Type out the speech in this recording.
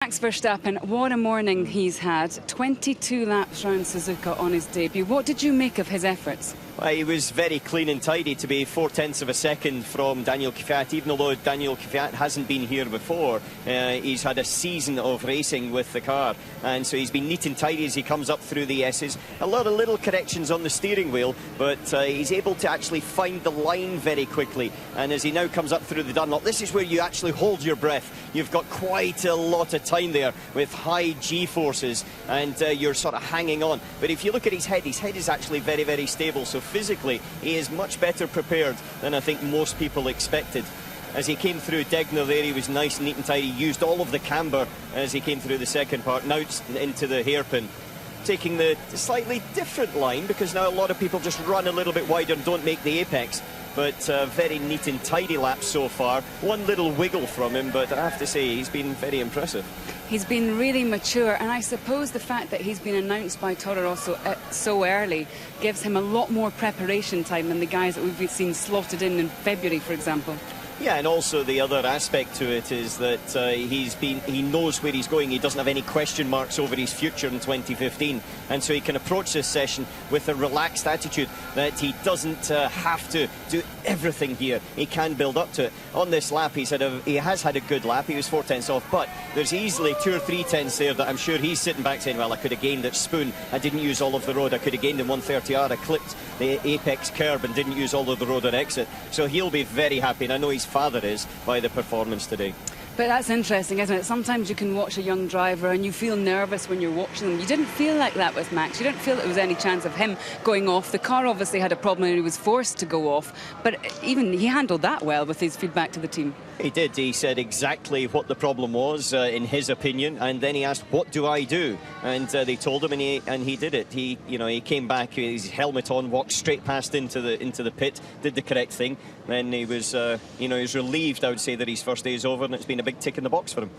Max Verstappen, what a morning he's had. 22 laps round Suzuka on his debut. What did you make of his efforts? Well, he was very clean and tidy to be 0.4 of a second from Daniel Kvyat. Even though Daniel Kvyat hasn't been here before, he's had a season of racing with the car, and so he's been neat and tidy as he comes up through the S's. A lot of little corrections on the steering wheel, but he's able to actually find the line very quickly. And as he now comes up through the Dunlop, this is where you actually hold your breath. You've got quite a lot of time there with high G-forces, and you're sort of hanging on. But if you look at his head is actually very, very stable. So physically, he is much better prepared than I think most people expected. As he came through Degner there, he was nice, neat and tidy. He used all of the camber as he came through the second part. Now it's into the hairpin, taking the slightly different line, because now a lot of people just run a little bit wider and don't make the apex. But very neat and tidy laps so far. One little wiggle from him, but I have to say he's been very impressive. He's been really mature, and I suppose the fact that he's been announced by Toro Rosso so early gives him a lot more preparation time than the guys that we've seen slotted in February, for example. Yeah, and also the other aspect to it is that he knows where he's going. He doesn't have any question marks over his future in 2015, and so he can approach this session with a relaxed attitude that he doesn't have to do everything here. He can build up to it. On this lap, he has had a good lap. He was 0.4 off, but there's easily 2 or 3 tenths there that I'm sure he's sitting back saying, well, I could have gained at Spoon. I didn't use all of the road. I could have gained in 130R. I clipped the apex curb and didn't use all of the road at exit. So he'll be very happy, and I know his father is, by the performance today. But that's interesting, isn't it? Sometimes you can watch a young driver and you feel nervous when you're watching them. You didn't feel like that with Max. You didn't feel that there was any chance of him going off. The car obviously had a problem and he was forced to go off, but even he handled that well with his feedback to the team. He did. He said exactly what the problem was, in his opinion, and then he asked, "What do I do?" And they told him, and he did it. He came back, his helmet on, walked straight past into the pit, did the correct thing. Then he was, he was relieved, I would say, that his first day is over, and it's been a big tick in the box for him.